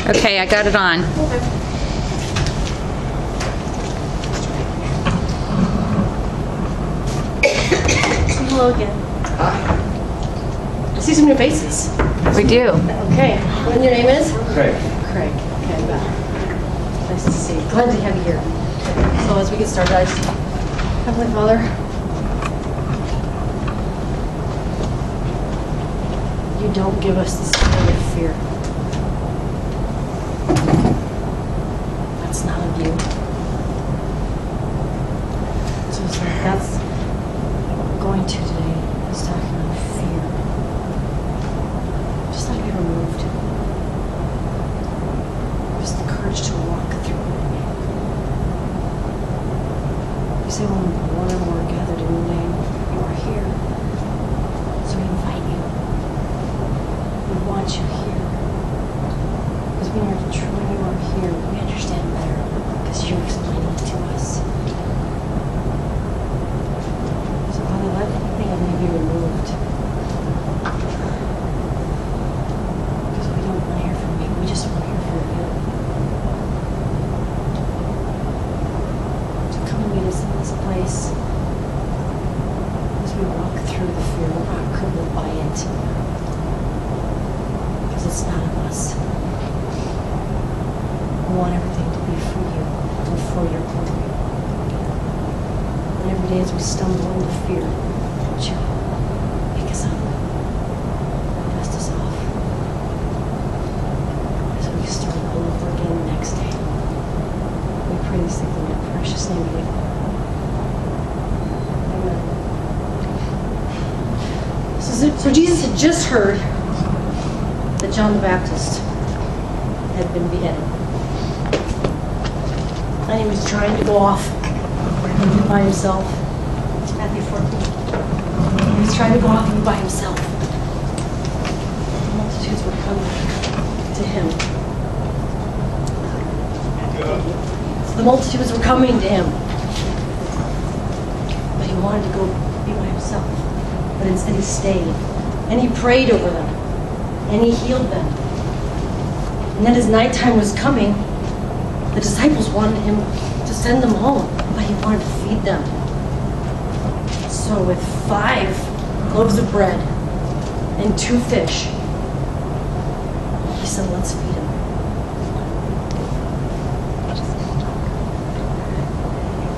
Okay, I got it on. Hello again. I see some new faces. We do. Okay. What your name is? Craig. Craig. Okay, Beth. Nice to see you. Glad to have you here. So as we get started, I just, Heavenly Father, you don't give us the spirit of fear. That's not of you. So it's like that's what we're going to today, is talking about fear. Just let it be removed. Just the courage to walk through it. You say when one or more are gathered in your name, you are here. So we invite you. We want you here. Because when you are here, we understand better. Because you're explaining it to us. So Father, let anything of me be removed. Because we don't want to hear from me. We just want to hear from you. So come and meet us in this place. As we walk through the fear, we're not crippled by it. Because it's not of us. We want everything to be for you and for your glory. And every day as we stumble into fear, would you pick us up, dust us off, as we start all over again next day. We pray these things in your precious name. Amen. So Jesus had just heard that John the Baptist had been beheaded. And he was trying to go off by himself. Matthew 14. He was trying to go off by himself. The multitudes were coming to him. So the multitudes were coming to him. But he wanted to go be by himself. But instead he stayed. And he prayed over them. And he healed them. And then as nighttime was coming, the disciples wanted him to send them home, but he wanted to feed them. So with 5 loaves of bread and 2 fish, he said, let's feed them.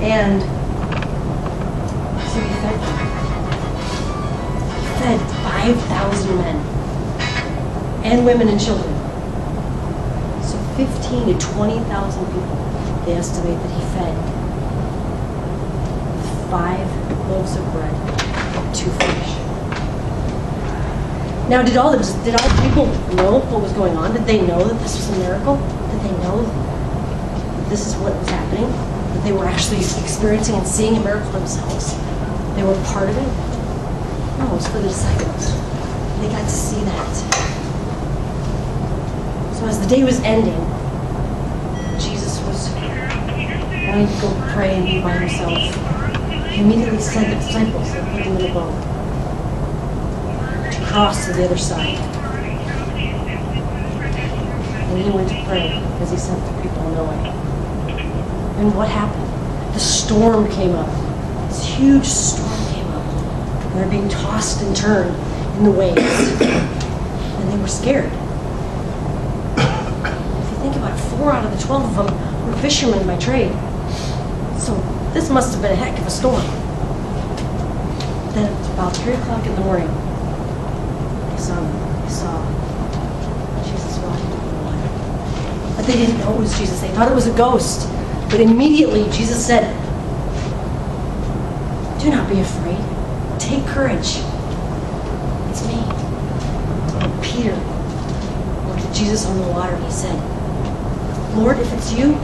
And so he fed them. He fed 5,000 men and women and children. 15 to 20,000 people, they estimate that he fed with 5 loaves of bread and 2 fish. Now, did all the people know what was going on? Did they know that this was a miracle? Did they know that this is what was happening? That they were actually experiencing and seeing a miracle themselves? They were part of it? No, it was for the disciples. They got to see that. So as the day was ending, Jesus was wanting to go pray and be by himself. He immediately sent the disciples and put them in the boat to cross to the other side. And he went to pray as he sent the people away. And what happened? The storm came up. This huge storm came up. And they're being tossed and turned in the waves. And they were scared. Think about it, 4 out of the 12 of them were fishermen by trade. So this must have been a heck of a storm. Then at about 3 o'clock in the morning, they saw Jesus walking on the water. But they didn't know it was Jesus. They thought it was a ghost. But immediately Jesus said, do not be afraid. Take courage. It's me. And Peter looked at Jesus on the water and he said, Lord, if it's you,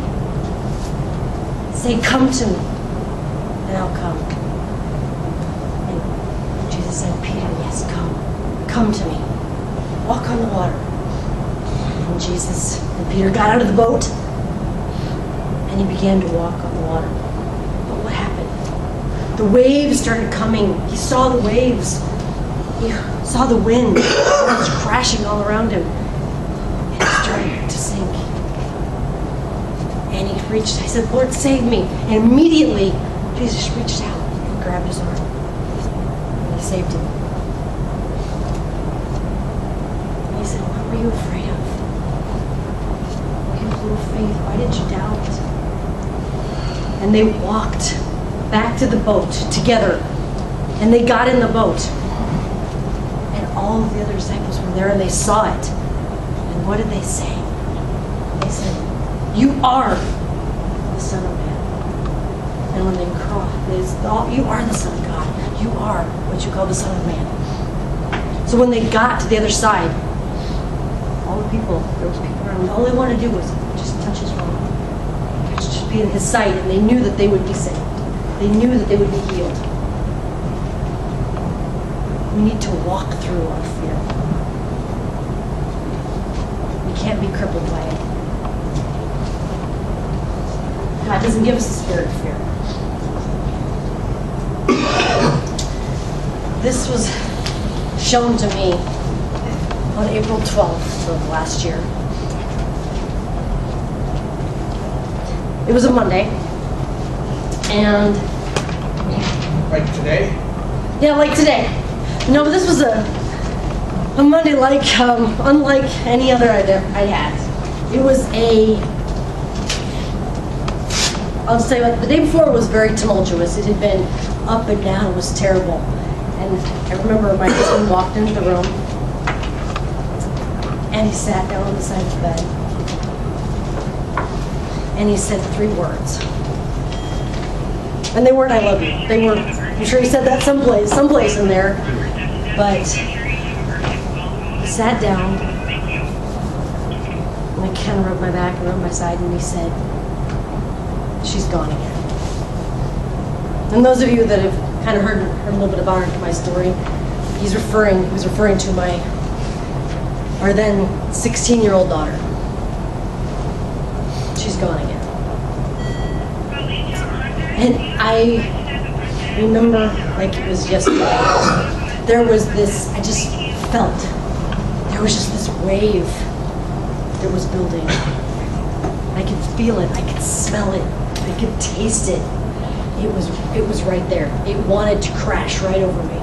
say, come to me, and I'll come. And Jesus said, Peter, yes, come to me. Walk on the water. And Jesus and Peter got out of the boat, and he began to walk on the water. But what happened? The waves started coming. He saw the waves. He saw the wind. It was crashing all around him. And it started to sink. reached, I said, Lord, save me. And immediately, Jesus reached out and grabbed his arm. And he saved him. And he said, what were you afraid of? You have little faith. Why did you doubt? And they walked back to the boat together. And they got in the boat. And all of the other disciples were there and they saw it. And what did they say? They said, you are the Son of Man. And when they cried, you are the Son of God. You are what you call the Son of Man. So when they got to the other side, all the people, there was people around, all they wanted to do was just touch his arm. Just be in his sight, and they knew that they would be saved. They knew that they would be healed. We need to walk through our fear. We can't be crippled by it. God doesn't give us a spirit of fear. This was shown to me on April 12th of last year. It was a Monday, and... Like today? Yeah, like today. No, but this was a Monday like, unlike any other I had. It was I'll say, like, the day before was very tumultuous. It had been up and down. It was terrible. And I remember my husband walked into the room, and he sat down on the side of the bed, and he said 3 words. And they weren't, I love you. They were, I'm sure he said that someplace in there, but he sat down, and I kind of rubbed my back and rubbed my side, and he said, she's gone again. And those of you that have kind of heard a little bit about my story, he was referring to our then 16-year-old daughter. She's gone again. And I remember like it was yesterday. There was this, I just felt, there was just this wave that was building. I could feel it, I could smell it, I could taste it. It was right there. It wanted to crash right over me.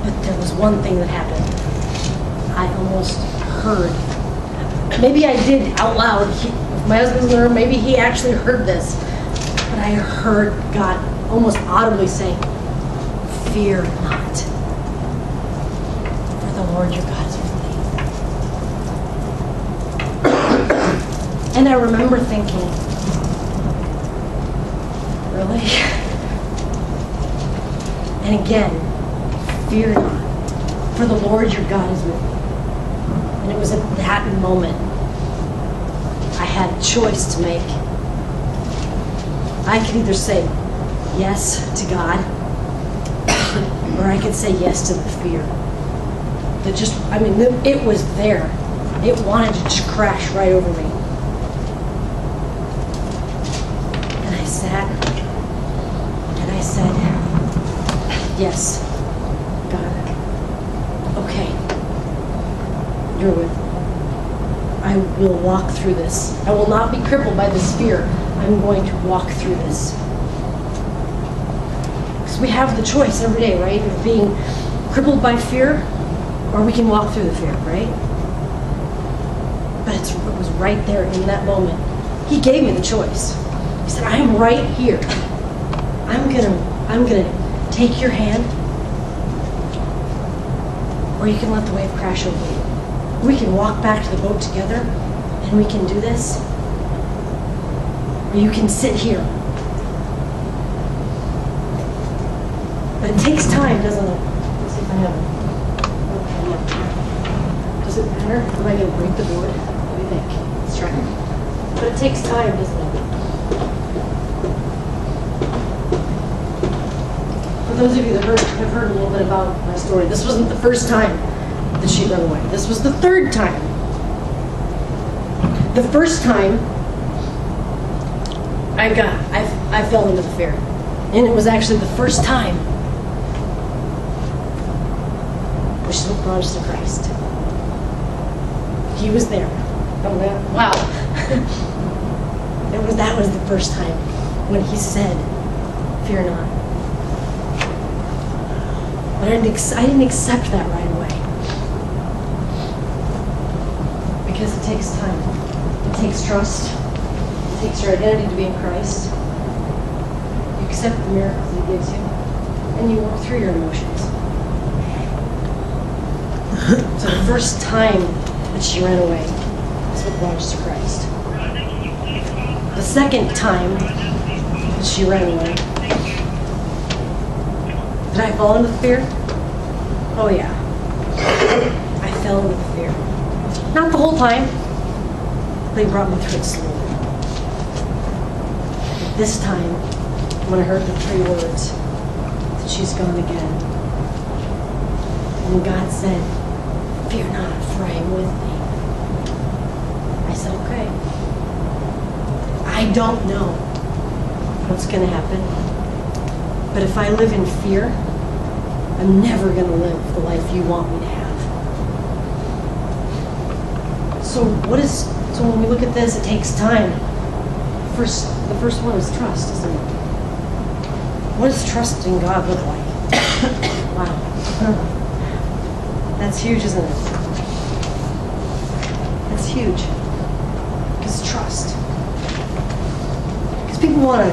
But there was one thing that happened. I almost heard. Maybe I did out loud. My husband's in the room. Maybe he actually heard this. But I heard God almost audibly saying, fear not. For the Lord your God is with thee. And I remember thinking, really? And again, fear not, for the Lord your God is with you. And it was at that moment I had a choice to make. I could either say yes to God, or I could say yes to the fear. It was there. It wanted to just crash right over me. And I sat. And I said, yes, God, okay, you're with me. I will walk through this. I will not be crippled by this fear. I'm going to walk through this. Because we have the choice every day, right, of being crippled by fear, or we can walk through the fear, right? But it was right there in that moment. He gave me the choice. He said, I am right here. I'm gonna take your hand, or you can let the wave crash over you. We can walk back to the boat together, and we can do this, or you can sit here. But it takes time, doesn't it? Let's see if I have it. Does it matter? Am I gonna break the board? What do you think? Let's try it. But it takes time, doesn't it? For those of you that have heard a little bit about my story, this wasn't the first time that she ran away. This was the 3rd time. The first time I fell into the fear. And it was actually the first time where she brought us to Christ. He was there. Oh, yeah. Wow. That was the first time when he said, "Fear not." But I didn't accept that right away. Because it takes time. It takes trust. It takes your identity to be in Christ. You accept the miracles He gives you, and you work through your emotions. So the first time that she ran away was what brought us to Christ. The second time that she ran away, did I fall into fear? Oh yeah. I fell into the fear. Not the whole time, but He brought me through it slowly. But this time, when I heard the 3 words, that she's gone again, and God said, "Fear not, for I am with thee," I said, okay. I don't know what's going to happen, but if I live in fear, I'm never going to live the life you want me to have. So when we look at this, it takes time. The first one is trust, isn't it? What does trust in God look like? Wow. That's huge, isn't it? That's huge. Because trust. Because people want to...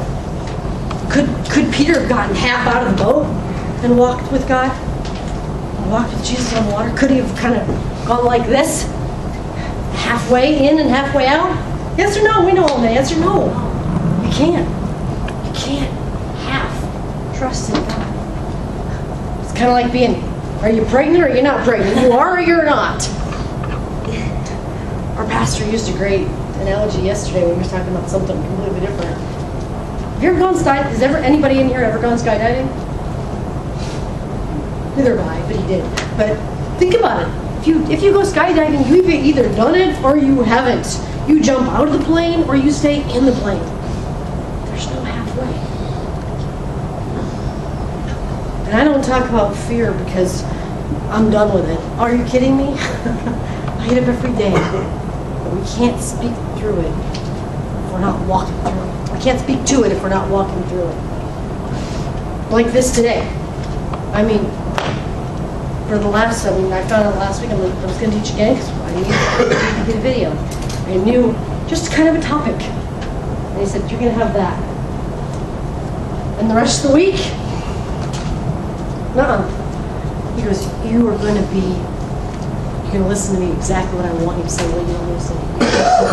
Could Peter have gotten half out of the boat and walked with God? Walked with Jesus on water? Could he have kind of gone like this? Halfway in and halfway out? Yes or no? We know all the answer. No. You can't. You can't half trust in God. It's kind of like being... Are you pregnant or are you not pregnant? You are or you're not. Our pastor used a great analogy yesterday when we were talking about something completely different. Have you ever gone skydiving? Has anybody in here ever gone skydiving? Neither have I, but he did. But think about it. If you go skydiving, you've either done it or you haven't. You jump out of the plane or you stay in the plane. There's no halfway. And I don't talk about fear because I'm done with it. Are you kidding me? I get up every day. But we can't speak through it if we're not walking through it. We can't speak to it if we're not walking through it. Like this today. I mean, I found out last week I was going to teach again because I needed to get a video. I knew just kind of a topic. And he said, "You're going to have that." And the rest of the week, nuh-uh. He goes, you're going to listen to me exactly what I want you to say, what you want me to say.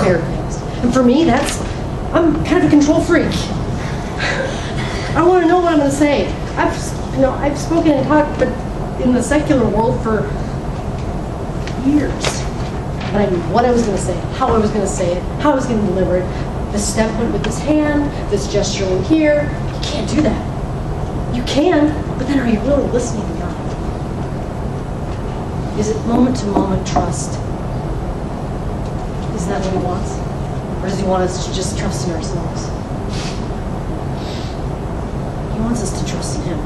Paraphrased. And for me, I'm kind of a control freak. I want to know what I'm going to say. I've spoken and talked, but in the secular world for years. But I knew what I was going to say, how I was going to say it, how I was going to deliver it. This step went with this hand, this gesture in here. You can't do that. You can, but then are you really listening to God? Is it moment-to-moment trust? Is that what He wants? Or does He want us to just trust in ourselves? He wants us to trust in Him.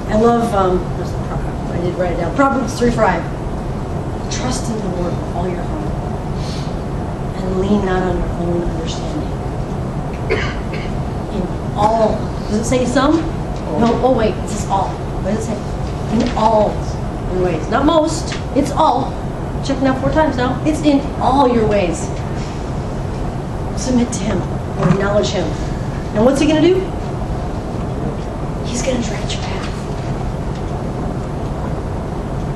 I love, I did write it down, Proverbs 3:5. Trust in the Lord with all your heart and lean not on your own understanding. In all, does it say some? No, oh wait, it says all. What does it say? In all your ways. Not most, it's all. Checking out 4 times now. It's in all your ways. Submit to Him or acknowledge Him. And what's He going to do? He's going to direct your path.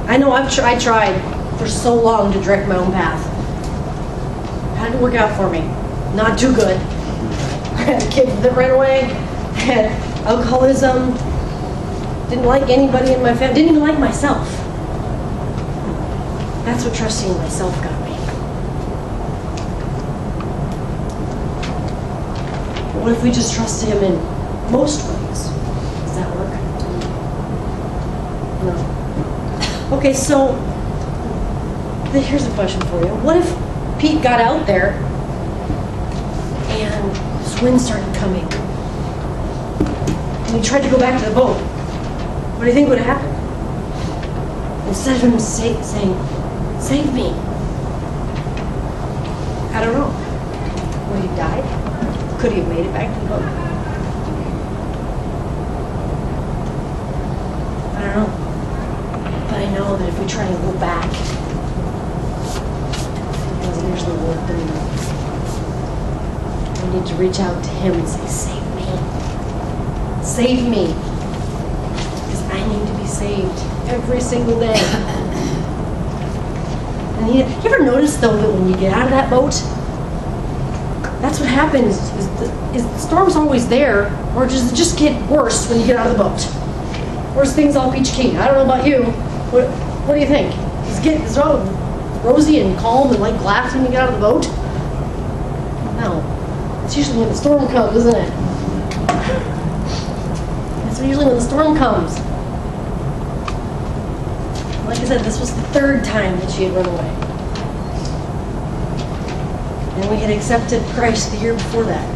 I know I tried for so long to direct my own path. It had to work out for me. Not too good. I had a kid that ran away. I had alcoholism. Didn't like anybody in my family. Didn't even like myself. That's what trusting in myself got me. But what if we just trust Him in most ways? Does that work? No. Okay, so here's a question for you. What if Pete got out there and this wind started coming and he tried to go back to the boat? What do you think would have happened? Instead of him saying, "Save me," I don't know. Would he have died? Could he have made it back to the boat? I don't know. But I know that if we try to go back, it doesn't usually work anymore. We need to reach out to him and say, save me. Save me. Because I need to be saved every single day. And you ever notice, though, that when you get out of that boat, that's what happens, is the storm's always there, or does it just get worse when you get out of the boat? Or is things all peachy keen? I don't know about you. What do you think? Is it all rosy and calm and like glass when you get out of the boat? No. It's usually when the storm comes, isn't it? It's usually when the storm comes. Like I said, this was the third time that she had run away. And we had accepted Christ the year before that.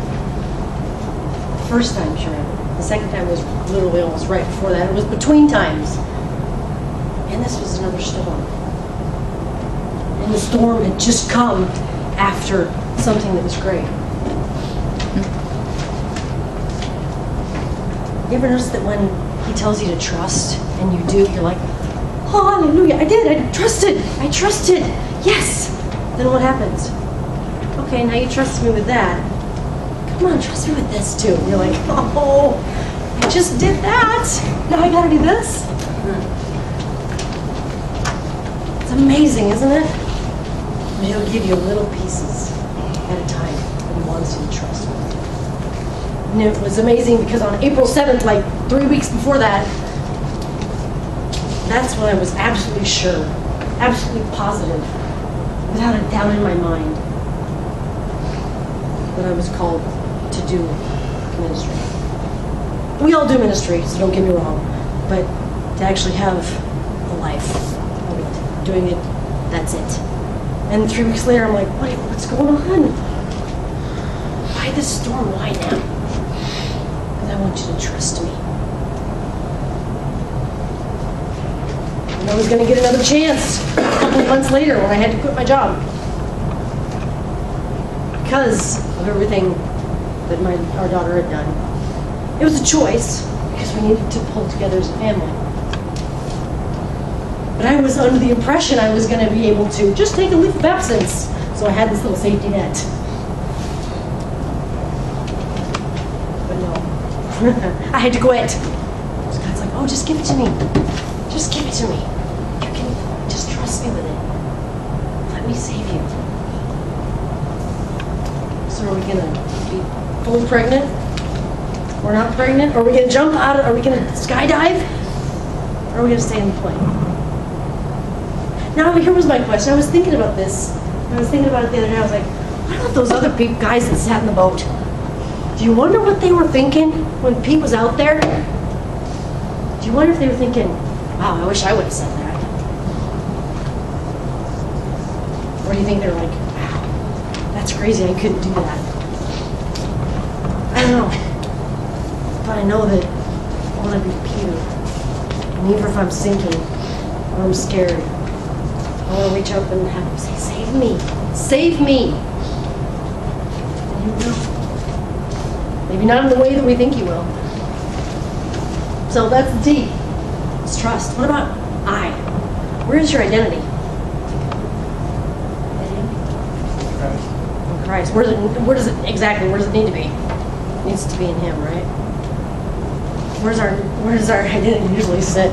The first time she ran. The second time was literally almost right before that. It was between times. And this was another storm. And the storm had just come after something that was great. You ever notice that when he tells you to trust and you do, you're like, oh, hallelujah, I did, I trusted, yes. Then what happens? Okay, now you trust me with that. Come on, trust me with this too. You're like, oh, I just did that. Now I gotta do this. It's amazing, isn't it? But he'll give you little pieces at a time that he wants you to trust with. And it was amazing because on April 7th, like 3 weeks before that, that's when I was absolutely sure, absolutely positive, without a doubt in my mind, that I was called to do ministry. We all do ministry, so don't get me wrong, but to actually have a life of it, doing it, that's it. And 3 weeks later, I'm like, what's going on? Why this storm? Why now? Because I want you to trust me. And I was going to get another chance a couple of months later when I had to quit my job. Because of everything that our daughter had done. It was a choice because we needed to pull together as a family. But I was under the impression I was going to be able to just take a leave of absence. So I had this little safety net. But no. I had to quit. So God's like, oh, just give it to me. Just give it to me. You can just trust me with it. Let me save you. So are we going to be fully pregnant? We're not pregnant? Are we going to jump out? Are we going to skydive? Or are we going to stay in the plane? Now, here was my question. I was thinking about this. I was thinking about it the other day. I was like, what about those other guys that sat in the boat? Do you wonder what they were thinking when Pete was out there? Do you wonder if they were thinking, wow, I wish I would have said that? Or do you think they're like, wow, that's crazy, I couldn't do that? I don't know. But I know that I want to be Peter. And even if I'm sinking or I'm scared, I want to reach up and have him say, save me. Save me. And he will. Maybe not in the way that we think he will. So that's the D. It's trust. What about I? Where is your identity? In Christ. Where does it need to be? It needs to be in him, right? Where does our identity usually sit?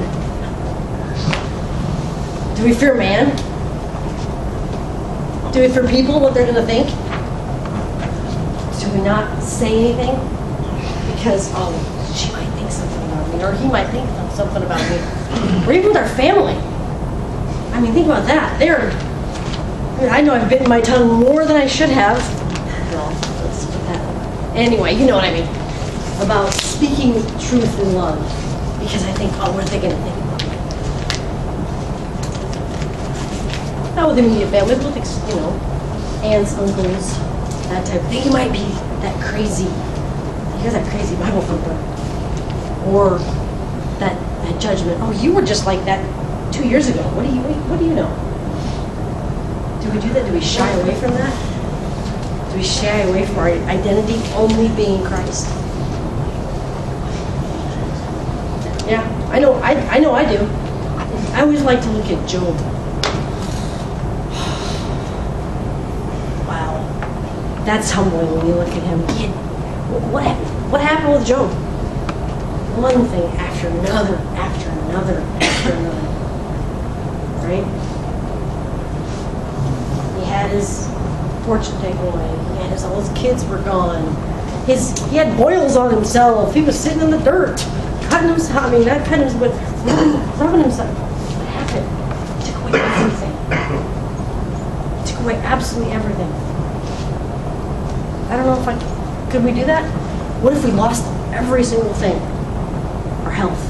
Do we fear man? Do we fear people, what they're going to think? Do we not say anything? Because, oh, she might think something about me, or he might think something about me. Or even with our family. I mean, think about that. I know I've bitten my tongue more than I should have. Well, let's put that. Anyway, you know what I mean. About speaking truth in love. Because I think, oh, what are they going to think about me? Not with immediate family, but with, aunts, uncles, that type of thing. You might be that crazy Bible thumper. Or that judgment. Oh, you were just like that 2 years ago. What do you know? Do we do that? Do we shy away from that? Do we shy away from our identity only being Christ? Yeah, I know I do. I always like to look at Job. Wow. That's humbling when you look at him. What happened with Job? One thing after another, after another, after another. Right? He had his fortune taken away. All his kids were gone. He had boils on himself. He was sitting in the dirt, cutting himself. I mean, not cutting himself, but rubbing himself. What happened? He took away everything. He took away absolutely everything. I don't know if could we do that? What if we lost every single thing? Our health.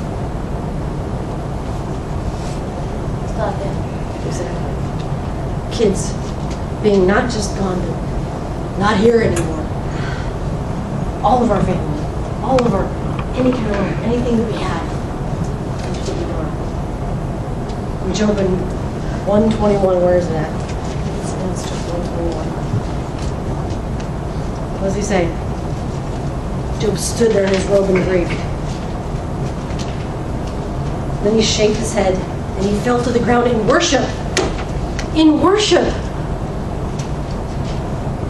It's not that. Exactly. Kids being not just gone, but not here anymore. All of our family, all of our, any kind of life, anything that we had, completely gone. In Job in 121, where is it at? It's just 121. What does he say? Job stood there in his robe and grief. Then he shaked his head and he fell to the ground in worship. In worship.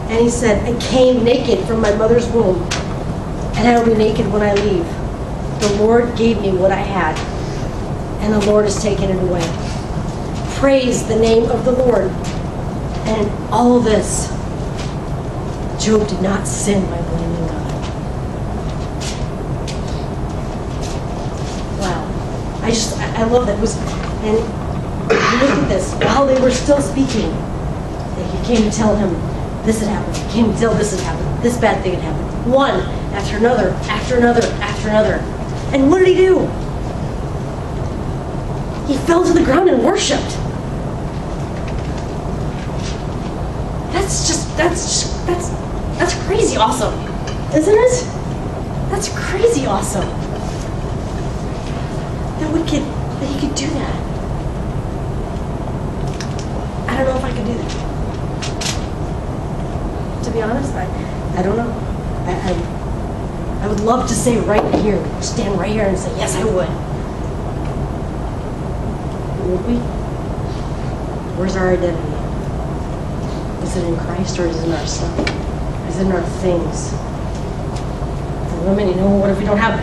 And he said, I came naked from my mother's womb, and I will be naked when I leave. The Lord gave me what I had, and the Lord has taken it away. Praise the name of the Lord. And in all this, Job did not sin by blaming God. Wow. I love that. And look at this. While they were still speaking, he came to tell him, this had happened. He came to tell this had happened. This bad thing had happened. One after another, after another, after another. And what did he do? He fell to the ground and worshipped. That's crazy awesome. Isn't it? That's crazy awesome. That he could do that. I don't know if I could do that. To be honest, I don't know. I would love to say right here, stand right here and say, yes, I would. Would we? Where's our identity? Is it in Christ or is it in our stuff? Is it in our things? For women, what if we don't have,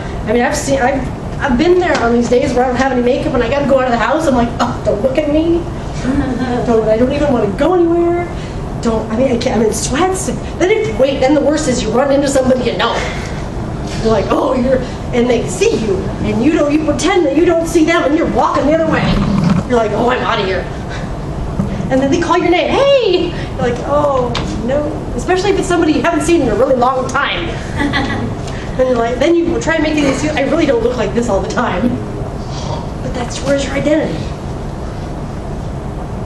I've been there on these days where I don't have any makeup and I gotta go out of the house. I'm like, oh, don't look at me. I don't even want to go anywhere. I'm in sweats. Then the worst is you run into somebody you know. You're like, oh, and they see you, and you pretend that you don't see them, and you're walking the other way. You're like, oh, I'm out of here. And then they call your name, hey! You're like, oh, no. Especially if it's somebody you haven't seen in a really long time. And you're like, then you try and make it easy. I really don't look like this all the time. But where's your identity?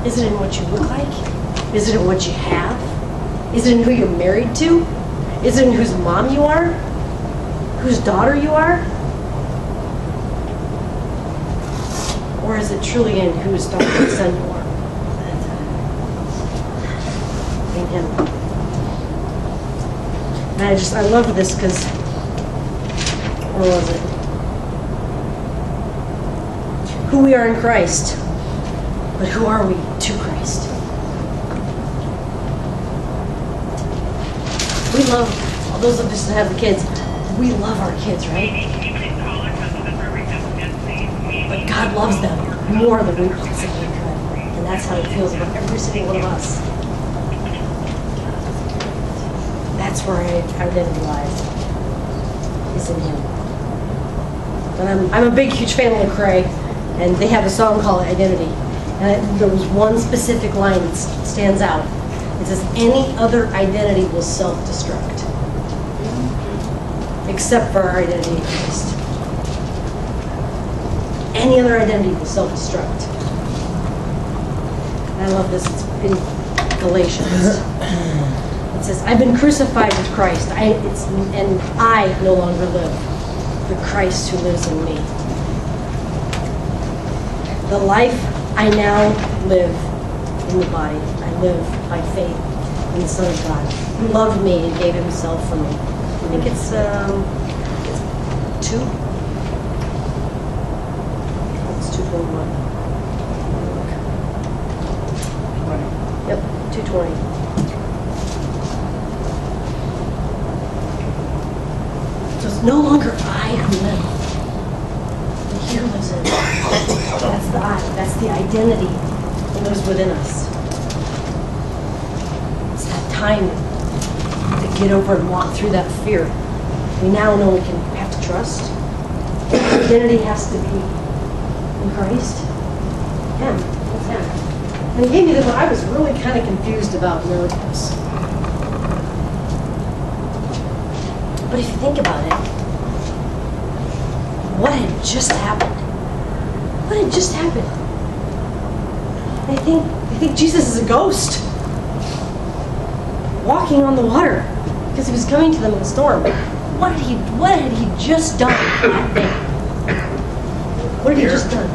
Is it in what you look like? Is it in what you have? Is it in who you're married to? Is it in whose mom you are? Whose daughter you are? Or is it truly in whose daughter and son you are? In him. And I love this because, where was it? Who we are in Christ, but who are we to Christ? We love, all those of us that have the kids, we love our kids, right? But God loves them more than we possibly could. And that's how it feels about every single one of us. That's where our identity lies, is in Him. And I'm a big, huge fan of Lecrae, and they have a song called Identity. And there was one specific line that stands out. It says, any other identity will self-destruct, except for our identity in Christ. Any other identity will self-destruct. And I love this. It's in Galatians. It says, I've been crucified with Christ, and I no longer live, but Christ who lives in me. The life I now live in the body, I live by faith and the Son of God, who loved me and gave himself for me. I think it's 2. It's 2:21. Yep, 2:20. So it's no longer I who live, but he who lives in me. That's the I. That's the identity that lives within us. It's that time to get over and walk through that fear. We now know we have to trust. Our identity has to be in Christ. Him. It's Him. And he gave me this. I was really kind of confused about miracles. But if you think about it, what had just happened? What had just happened? They think Jesus is a ghost walking on the water because he was coming to them in the storm. What had he just done that day? What had he just done?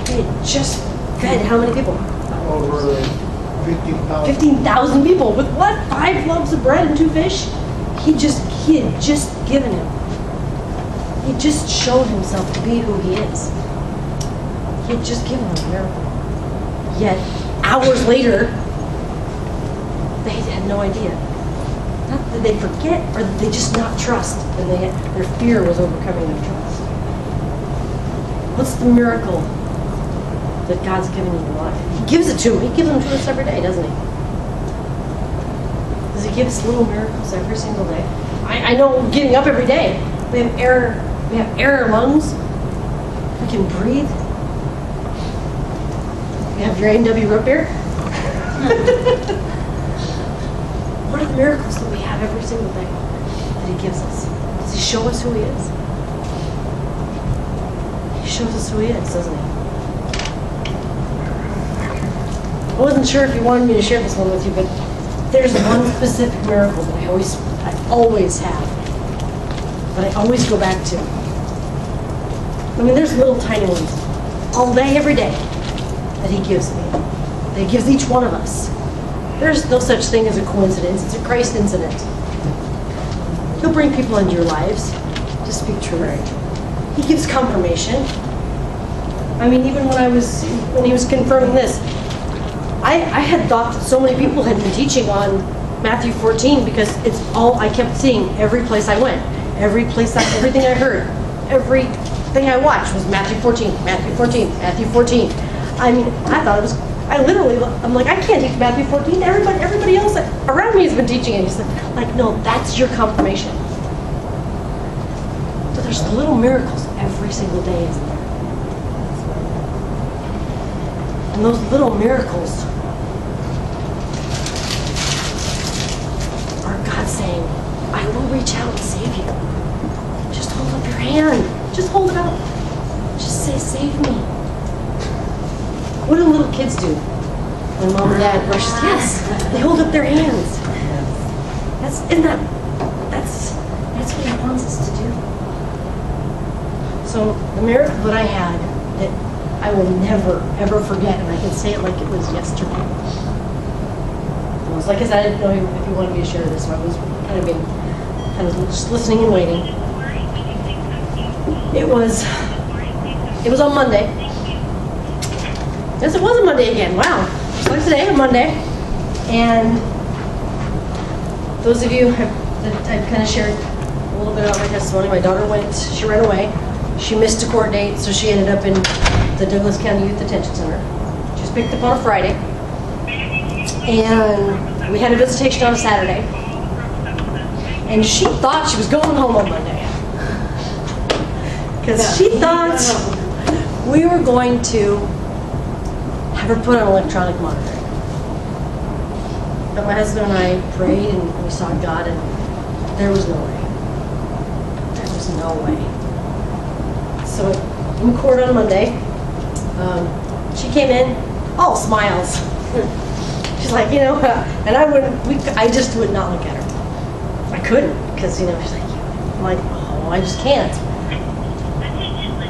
He had just fed how many people? Over 15,000. 15,000 people with what? 5 loaves of bread and 2 fish? He had just given him. He just showed himself to be who he is. He had just given him a miracle. Yet, hours later, they had no idea. Not did they forget, or did they just not trust? And their fear was overcoming their trust. What's the miracle that God's given you in your life? He gives it to me. He gives them to us every day, doesn't he? Does he give us little miracles every single day? I know getting up every day. We have air in our lungs. We can breathe. You have your A&W root beer. What are the miracles that we have every single day that he gives us? Does he show us who he is? He shows us who he is, doesn't he? I wasn't sure if you wanted me to share this one with you, but there's one specific miracle that I always have, that I always go back to. I mean, there's little tiny ones all day, every day that he gives me, that he gives each one of us. There's no such thing as a coincidence. It's a Christ incident. He'll bring people into your lives to speak truth. He gives confirmation. I mean, even when he was confirming this, I had thought that so many people had been teaching on Matthew 14 because it's all I kept seeing every place I went, everything I heard, everything I watched was Matthew 14, Matthew 14, Matthew 14. I mean, I thought it was. I'm like, I can't teach Matthew 14. Everybody else around me has been teaching it. He's like, no, that's your confirmation. But there's little miracles every single day, isn't there? And those little miracles are God saying, I will reach out and save you. Just hold up your hand. Just hold it up. Just say, save me. What do little kids do when mom and dad brushes? Yes, they hold up their hands. That's what he wants us to do. So the miracle that I had that I will never ever forget, and I can say it like it was yesterday. It was like I said, I didn't know if you wanted me to share this, so I was kind of just listening and waiting. It was on Monday. Yes, it was a Monday again. Wow. Just like today, a Monday. And those of you that I've kind of shared a little bit about my testimony, my daughter she ran away. She missed a court date, so she ended up in the Douglas County Youth Detention Center. She was picked up on a Friday. And we had a visitation on a Saturday. And she thought she was going home on Monday. Because she thought we were going to have her put on electronic monitoring. But my husband and I prayed and we saw God, and there was no way. There was no way. So in court on Monday, she came in, all smiles. She's like, and I just would not look at her. I couldn't, because, she's like, I'm like, oh, I just can't.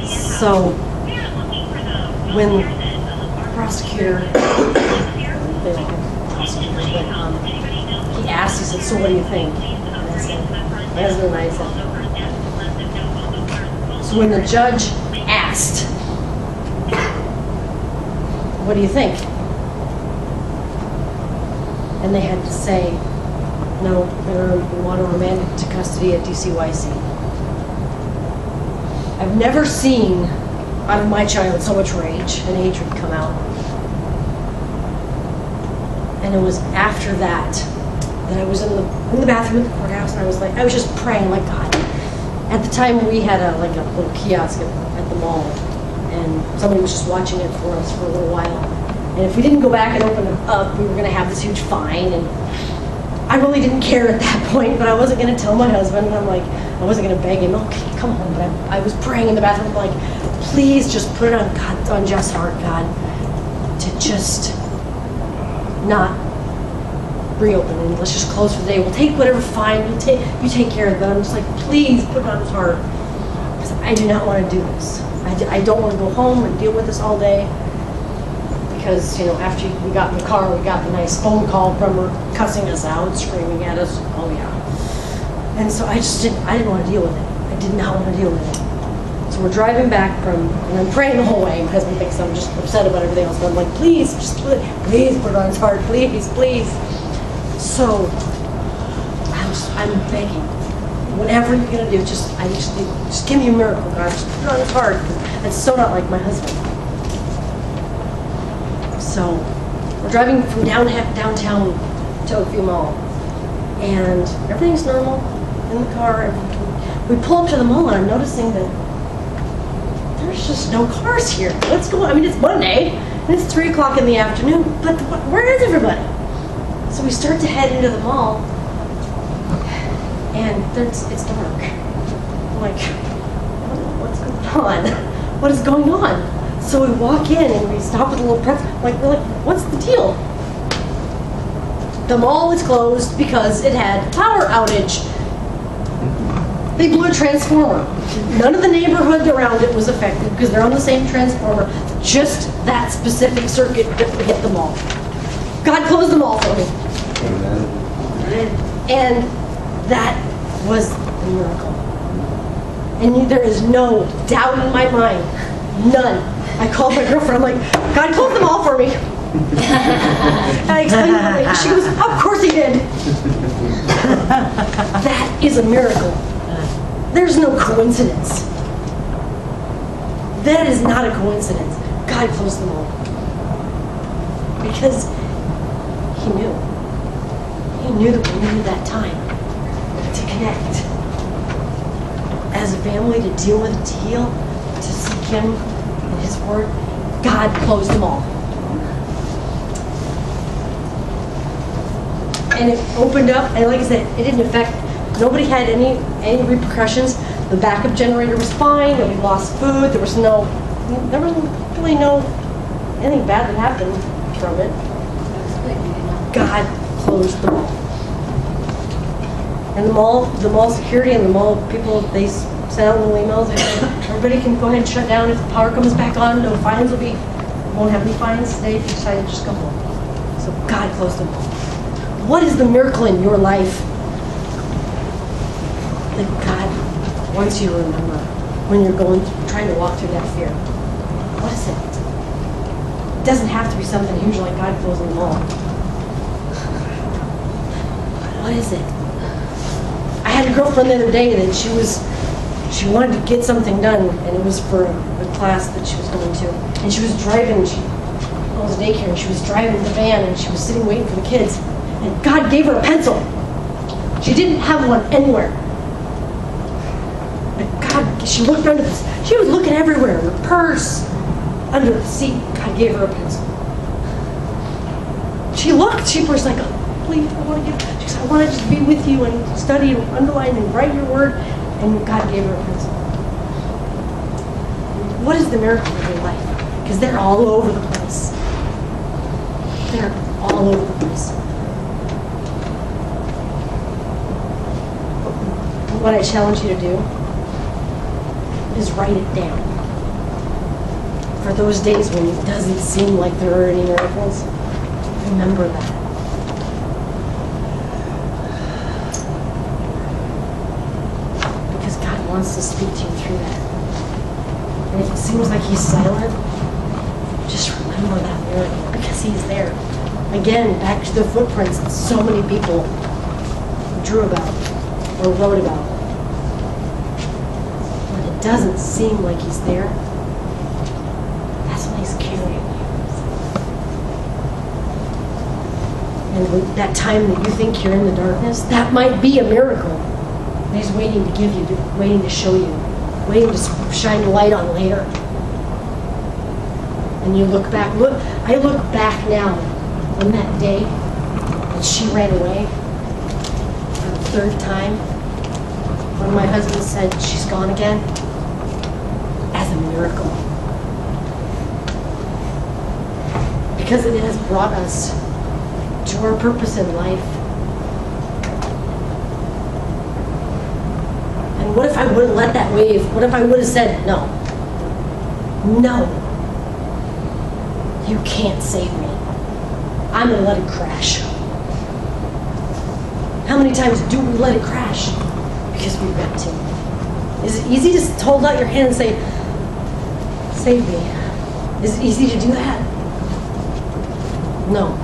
So when the prosecutor awesome. But he asked, he said, so what do you think? And I said, my husband and I said, so when the judge asked, what do you think? And they had to say, no, we want to remand it to custody at DCYC. I've never seen out of my child so much rage and hatred come out. And it was after that I was in the bathroom at the courthouse, and I was just praying, like, God. At the time, we had a little kiosk at the mall, and somebody was just watching it for us for a little while. And if we didn't go back and open it up, we were going to have this huge fine. And I really didn't care at that point, but I wasn't going to tell my husband. And I'm like, I wasn't going to beg him, okay, come home. But I was praying in the bathroom, like, please just put it on God, on Jeff's heart, God, to just not reopen, and let's just close for the day. We'll take whatever fine, you take care of it. But I'm just like, please put it on his heart, because I do not want to do this. I don't want to go home and deal with this all day, because, you know, after we got in the car, we got the nice phone call from her cussing us out, screaming at us. Oh yeah. And so I didn't want to deal with it. I did not want to deal with it. So we're driving back and I'm praying the whole way. My husband thinks I'm just upset about everything else, but I'm like, please put it on his heart, please. So I'm begging, whatever you're gonna do, just give me a miracle, God. Just put it on his heart. It's so not like my husband. So we're driving from downtown to Oakview Mall, and everything's normal in the car. We pull up to the mall, and I'm noticing that there's just no cars here. What's going on? I mean, it's Monday, and it's 3 o'clock in the afternoon, but where is everybody? So we start to head into the mall, and it's dark. I'm like, what's going on? What is going on? So we walk in, and we stop with a little press. We're like, what's the deal? The mall is closed because it had a power outage. They blew a transformer. None of the neighborhood around it was affected because they're on the same transformer. Just that specific circuit that hit the mall. God closed the mall for me. Amen. And that was a miracle. And there is no doubt in my mind. None. I called my girlfriend. I'm like, God closed the mall for me. And I explained to her. She goes, of course he did. That is a miracle. There's no coincidence. That is not a coincidence. God closed them all. Because he knew. He knew that we needed that time to connect. As a family, to deal with it, to heal, to seek him and his word. God closed them all. And it opened up, and like I said, it didn't affect. Nobody had any repercussions. The backup generator was fine. Nobody lost food. There was really no anything bad that happened from it. God closed the mall. And the mall security and the mall people, they sent out little emails. They said, everybody can go ahead and shut down. If the power comes back on, no fines will be. Won't have any fines today if you decide to just go home. So God closed the mall. What is the miracle in your life that God wants you to remember when you're trying to walk through that fear? What is it? It doesn't have to be something huge like God closing the mall. What is it? I had a girlfriend the other day that she wanted to get something done, and it was for a class that she was going to. And she was driving, it was a daycare, and she was driving the van, and she was sitting waiting for the kids. And God gave her a pencil. She didn't have one anywhere. She looked under this. She was looking everywhere. Her purse, under the seat. God gave her a pencil. She looked. She was like, oh, please, I want to give. She said, I want to just be with you and study and underline and write your word. And God gave her a pencil. What is the miracle of your life? Because they're all over the place. They're all over the place. What I challenge you to do is write it down. For those days when it doesn't seem like there are any miracles, remember that. wants to speak to you through that. And if it seems like he's silent, just remember that miracle, because he's there. Again, back to the footprints that so many people drew about or wrote about. When it doesn't seem like he's there, that's when he's carrying you. And when that time that you think you're in the darkness, that might be a miracle. And he's waiting to give you, waiting to show you, waiting to shine the light on later. And you look back. I look back now on that day that she ran away for the third time, when my husband said she's gone again, as a miracle. Because it has brought us to our purpose in life. And what if I would have let that wave? What if I would have said, no, you can't save me. I'm gonna let it crash. How many times do we let it crash? Because we got to. Is it easy to hold out your hand and say, save me? Is it easy to do that? No,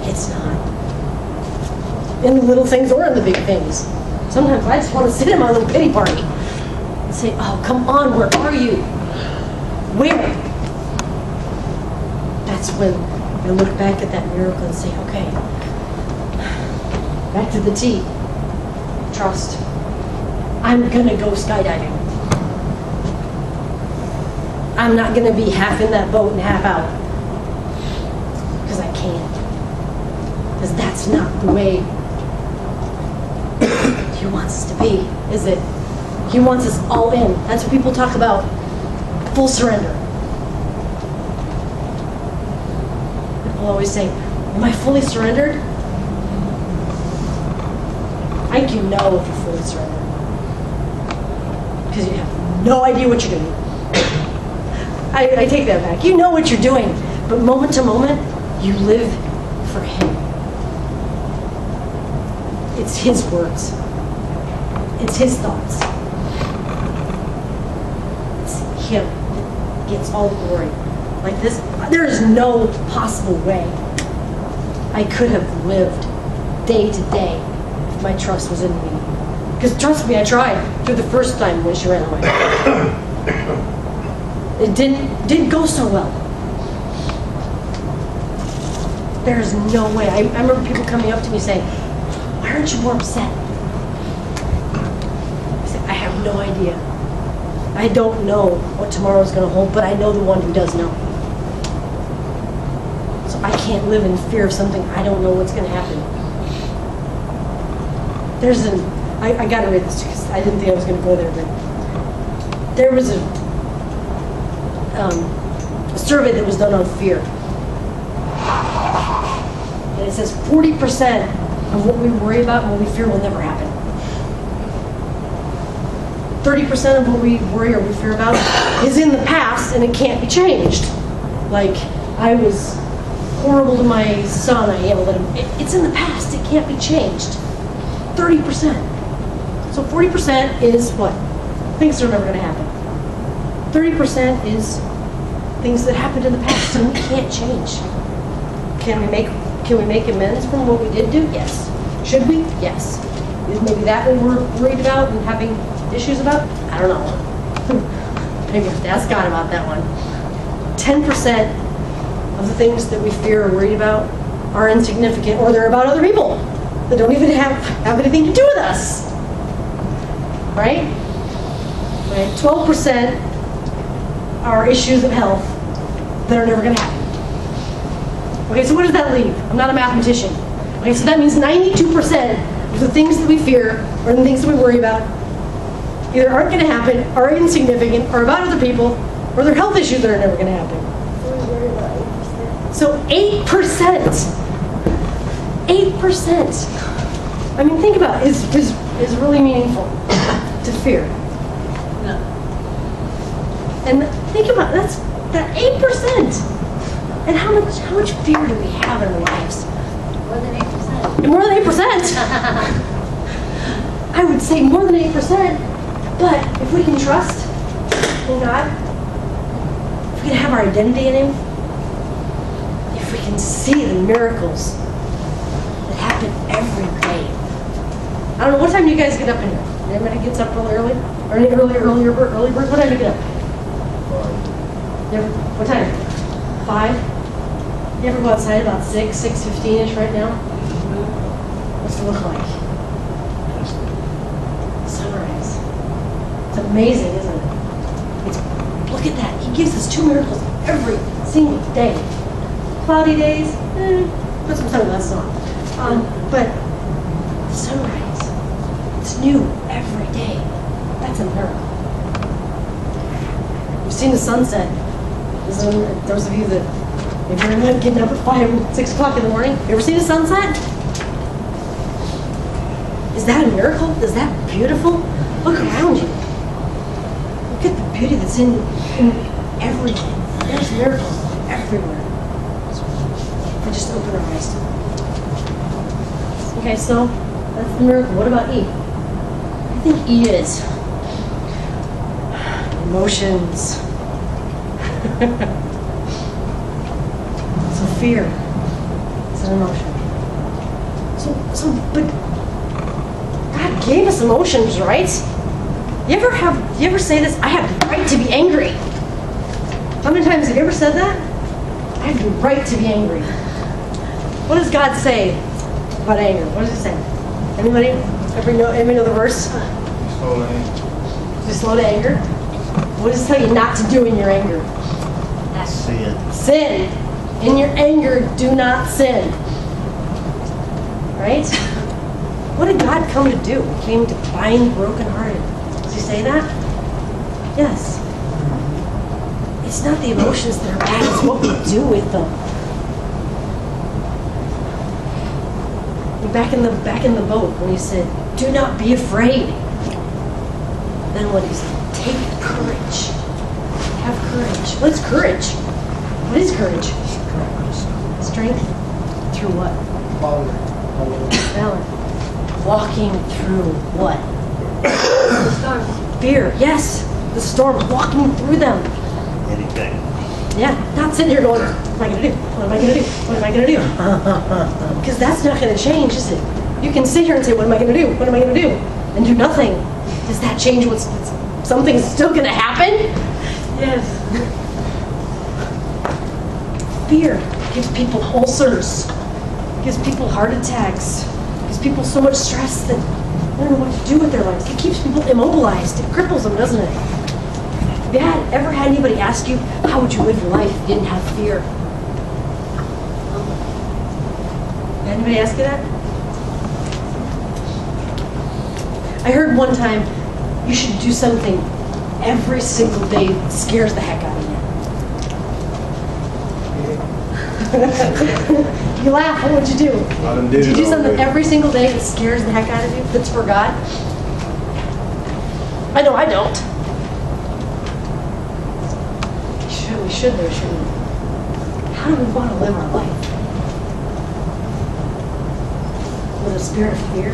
it's not. In the little things or in the big things. Sometimes I just want to sit in my little pity party and say, oh, come on, where are you? Where? That's when I look back at that miracle and say, okay, back to the T. Trust. I'm gonna go skydiving. I'm not gonna be half in that boat and half out. Because I can't. Because that's not the way he wants us to be, is it? He wants us all in. That's what people talk about. Full surrender. People always say, am I fully surrendered? I think you know if you're fully surrendered. Because you have no idea what you're doing. I take that back. You know what you're doing, but moment to moment, you live for him. It's his words. It's his thoughts. It's him that gets all the glory. Like this, there is no possible way I could have lived day to day if my trust was in me. Because trust me, I tried through the first time when she ran away. It didn't go so well. There's no way. I remember people coming up to me saying, why aren't you more upset? I said, I have no idea. I don't know what tomorrow's going to hold, but I know the one who does know. So I can't live in fear of something I don't know what's going to happen. I got to read this because I didn't think I was going to go there, but there was a survey that was done on fear. And it says 40% of what we worry about and what we fear will never happen. 30% of what we worry or we fear about is in the past and it can't be changed. Like, I was horrible to my son, I yelled at him. It's in the past, it can't be changed. 30%. So 40% is what? Things that are never going to happen. 30% is things that happened in the past and we can't change. Can we make amends from what we did do? Yes. Should we? Yes. Is maybe that what we're worried about and having issues about? I don't know. Maybe we have to ask God about that one. 10% of the things that we fear or worried about are insignificant, or they're about other people that don't even have anything to do with us. Right? 12% are issues of health that are never going to happen. Okay, so what does that leave? I'm not a mathematician. Okay, so that means 92% of the things that we fear or the things that we worry about either aren't going to happen, are insignificant, are about other people, or they're health issues that are never going to happen. So 8%. 8%. I mean, think about it. Is really meaningful to fear. No. And think about it, that's that 8%. And how much fear do we have in our lives? More than 8%. More than 8%. I would say more than 8%. But if we can trust in God, if we can have our identity in Him, if we can see the miracles that happen every day. I don't know, what time do you guys get up in here? Anybody gets up really early? Or any early birds? What time do you get up? What time? 5? You ever go outside about 6:15-ish right now? What's it look like? Sunrise. It's amazing, isn't it? Look at that. He gives us 2 miracles every single day. Cloudy days, put some sunglasses on. But the sunrise, it's new every day. That's a miracle. You've seen the sunset. Those of you that, if you're not getting up at 5, 6 o'clock in the morning, you ever seen a sunset? Is that a miracle? Is that beautiful? Look around you. Look at the beauty that's in everything. There's miracles everywhere. If we just open our eyes to them. Okay, so that's the miracle. What about E? I think E is emotions. So fear is an emotion. But God gave us emotions, right? You ever say this? I have the right to be angry. How many times have you ever said that? I have the right to be angry. What does God say about anger? What does He say? Anybody know the verse? Slow to anger. Be slow to anger. What does it tell you not to do in your anger? Sin. Sin. In your anger, do not sin. Right? What did God come to do? He came to bind brokenhearted. Does He say that? Yes. It's not the emotions that are bad, it's what we do with them. Back in the boat when He said, do not be afraid. Then what He said, take courage. Have courage. What's courage? What is courage? Strength through what? Valor. Walking through what? The storm. Fear. Yes. The storm. Walking through them. Anything. Yeah. Not sitting here going, what am I going to do? What am I going to do? What am I going to do? Because that's not going to change, is it? You can sit here and say, what am I going to do? What am I going to do? And do nothing. Does that change something's still going to happen? Yes. Fear gives people ulcers, gives people heart attacks, gives people so much stress that they don't know what to do with their lives. It keeps people immobilized. It cripples them, doesn't it? Have you ever had anybody ask you, how would you live your life if you didn't have fear? Anybody ask you that? I heard one time, you should do something every single day that scares the heck out of you. You laugh, what would you do? Would you do something every single day that scares the heck out of you, that's for God? I know I don't. We should though, shouldn't we? How do we want to live our life? With a spirit of fear?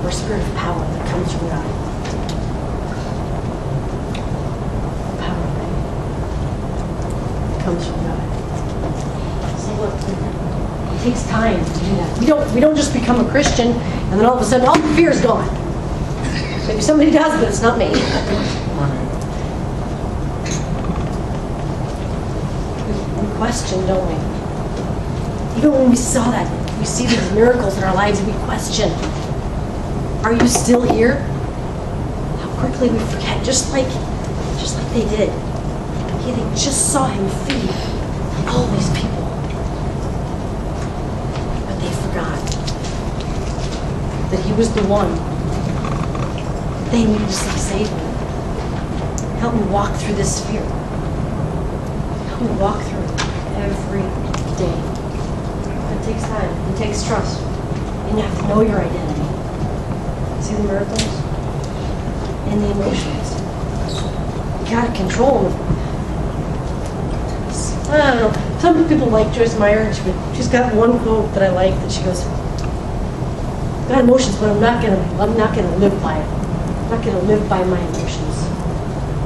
Or a spirit of power that comes from God? Power that comes from God. So look, it takes time to do that. We don't just become a Christian and then all of a sudden all the fear is gone. Maybe somebody does, but it's not me. We question, don't we? Even when we saw that, we see these miracles in our lives, we question. Are you still here? How quickly we forget, just like they did. They just saw Him feed all these people. But they forgot that He was the one they needed to see save them. Help me walk through this fear. Help me walk through it every day. It takes time. It takes trust. And you have to know your identity. See the miracles and the emotions. You gotta control them. I don't know. Some people like Joyce Meyer. She's got one quote that I like that she goes, got emotions, but I'm not gonna live by it. I'm not gonna live by my emotions.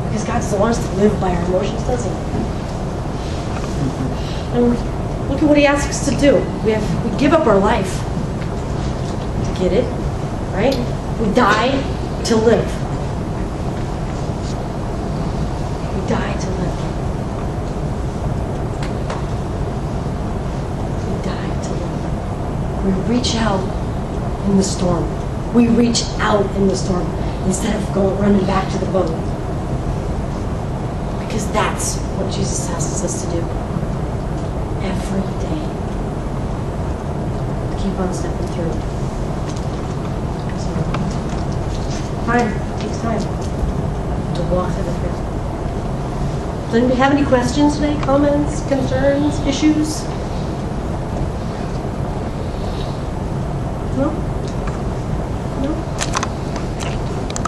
Because God doesn't want us to live by our emotions, does he? And look at what he asks us to do. We give up our life to get it, right? We die to live. We die to live. We die to live. We reach out in the storm. We reach out in the storm instead of running back to the boat. Because that's what Jesus asks us to do every day. Keep on stepping through. So, time. It takes time to walk through the field. Does anybody have any questions today? Comments, concerns, issues?